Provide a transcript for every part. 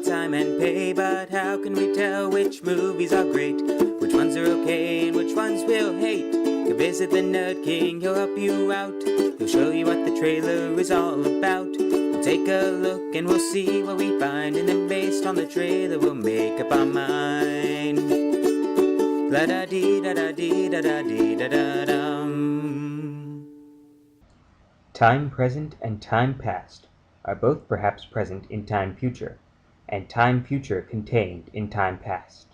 time and pay, but how can we tell which movies are great? Which ones are okay and which ones we'll hate? You visit the Nerd King, he'll help you out. He'll show you what the trailer is all about. We'll take a look and we'll see what we find, and then based on the trailer we'll make up our mind. La da dee da da dee da da dee da da dum. Time present and time past are both perhaps present in time future, and time future contained in time past.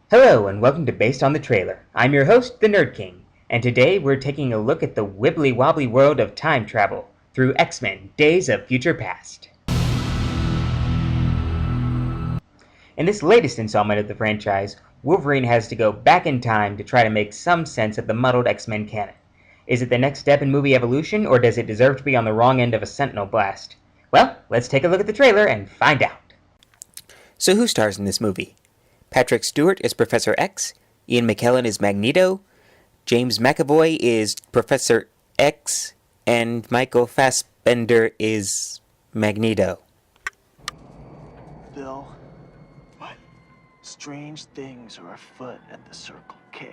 Hello, and welcome to Based on the Trailer. I'm your host, the Nerd King, and today we're taking a look at the wibbly-wobbly world of time travel through X-Men: Days of Future Past. In this latest installment of the franchise, Wolverine has to go back in time to try to make some sense of the muddled X-Men canon. Is it the next step in movie evolution, or does it deserve to be on the wrong end of a Sentinel blast? Well, let's take a look at the trailer and find out. So who stars in this movie? Patrick Stewart is Professor X, Ian McKellen is Magneto, James McAvoy is Professor X, and Michael Fassbender is Magneto. Bill, what? Strange things are afoot at the Circle K.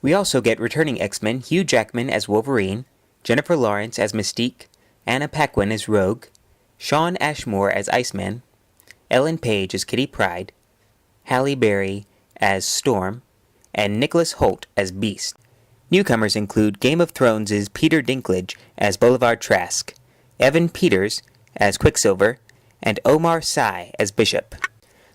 We also get returning X-Men Hugh Jackman as Wolverine, Jennifer Lawrence as Mystique, Anna Paquin as Rogue, Shawn Ashmore as Iceman, Ellen Page as Kitty Pryde, Halle Berry as Storm, and Nicholas Hoult as Beast. Newcomers include Game of Thrones' Peter Dinklage as Boulevard Trask, Evan Peters as Quicksilver, and Omar Sy as Bishop.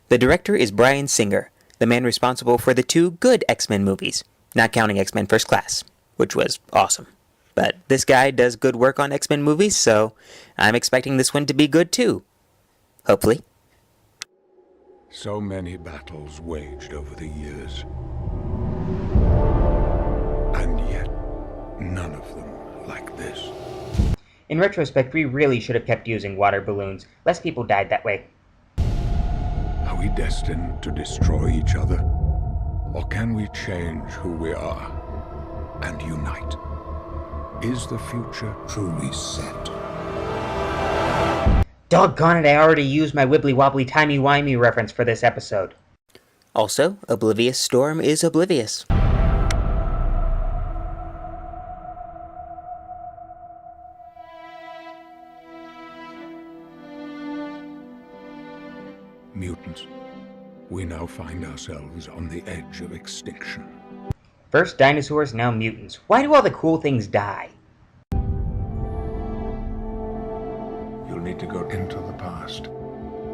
The director is Bryan Singer, the man responsible for the two good X-Men movies, not counting X-Men First Class, which was awesome. But this guy does good work on X-Men movies, so I'm expecting this one to be good too. Hopefully. So many battles waged over the years. And yet, none of them like this. In retrospect, we really should have kept using water balloons. Less people died that way. Are we destined to destroy each other? Or can we change who we are and unite? Is the future truly set? Doggone it, I already used my wibbly-wobbly timey-wimey reference for this episode. Also, Oblivious Storm is oblivious. Mutants. We now find ourselves on the edge of extinction. First dinosaurs, now mutants. Why do all the cool things die? You'll need to go into the past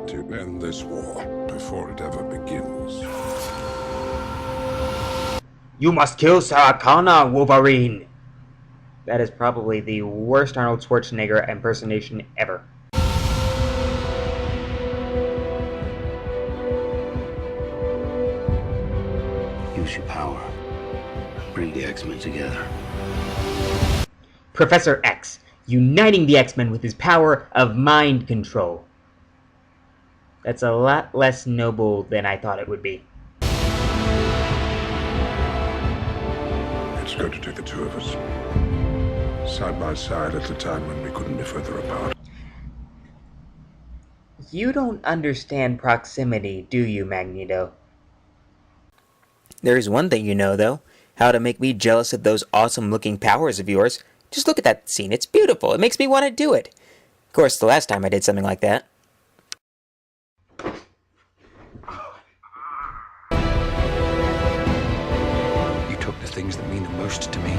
to end this war before it ever begins. You must kill Sarah Connor, Wolverine! That is probably the worst Arnold Schwarzenegger impersonation ever. Use your power. Bring the X-Men together. Professor X, uniting the X-Men with his power of mind control. That's a lot less noble than I thought it would be. It's going to take the two of us, side by side at a time when we couldn't be further apart. You don't understand proximity, do you, Magneto? There is one thing you know, though. How to make me jealous of those awesome-looking powers of yours. Just look at that scene. It's beautiful. It makes me want to do it. Of course, the last time I did something like that. You took the things that mean the most to me.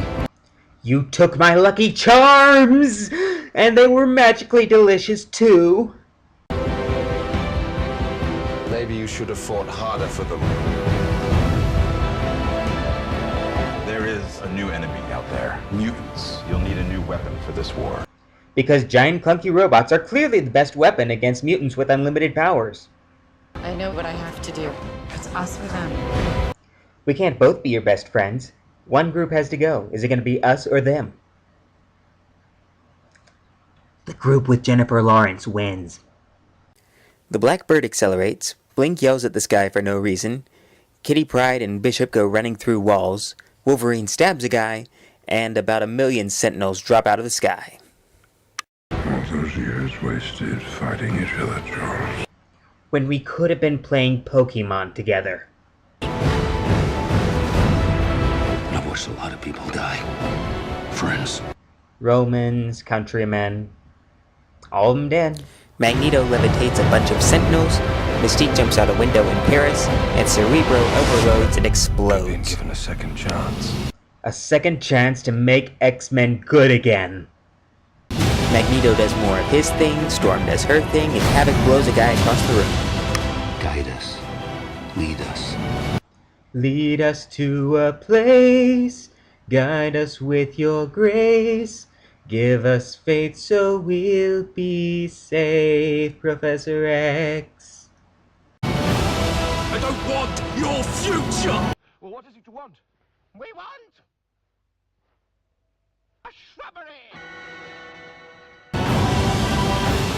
You took my Lucky Charms! And they were magically delicious, too. Maybe you should have fought harder for them. There is a new enemy out there. Mutants. You'll need a new weapon for this war. Because giant clunky robots are clearly the best weapon against mutants with unlimited powers. I know what I have to do. It's us or them. We can't both be your best friends. One group has to go. Is it going to be us or them? The group with Jennifer Lawrence wins. The Blackbird accelerates, Blink yells at the sky for no reason, Kitty Pryde and Bishop go running through walls, Wolverine stabs a guy, and about 1 million Sentinels drop out of the sky. All those years wasted. wasted fighting each other, Charles. When we could have been playing Pokemon together. I've watched a lot of people die. Friends. Romans, countrymen, all of them dead. Magneto levitates a bunch of Sentinels, Mystique jumps out a window in Paris, and Cerebro overloads and Been explodes. given a second chance. A second chance to make X-Men good again. Magneto does more of his thing, Storm does her thing, and Havoc blows a guy across the room. Guide us. Lead us. Lead us to a place, guide us with your grace. Give us faith so we'll be safe, Professor X. I don't want your future! Well, what is it you want? We want a shrubbery!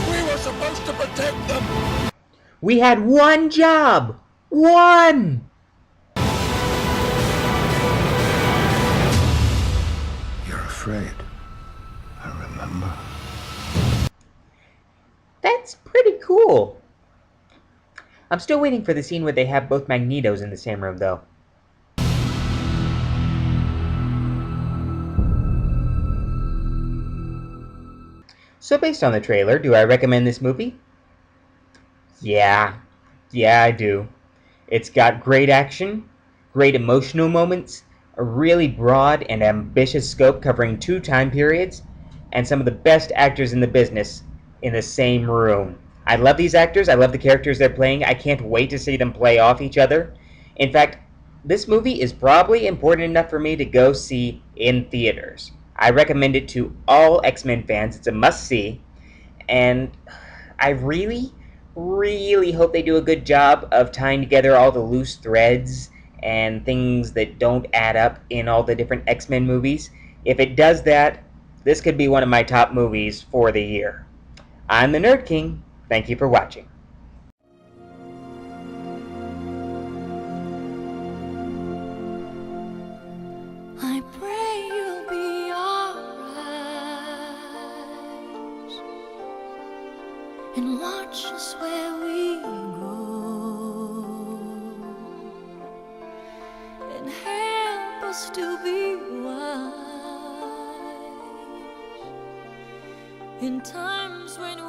We were supposed to protect them! We had one job! One! You're afraid. I remember. That's pretty cool. I'm still waiting for the scene where they have both Magnetos in the same room, though. So based on the trailer, do I recommend this movie? Yeah, I do. It's got great action, great emotional moments, a really broad and ambitious scope covering 2 time periods, and some of the best actors in the business in the same room. I love these actors, I love the characters they're playing, I can't wait to see them play off each other. In fact, this movie is probably important enough for me to go see in theaters. I recommend it to all X-Men fans, it's a must-see, and I really hope they do a good job of tying together all the loose threads and things that don't add up in all the different X-Men movies. If it does that, this could be one of my top movies for the year. I'm the Nerd King. Thank you for watching. I pray you'll be alright and watch us where we go and help us to be wise in times when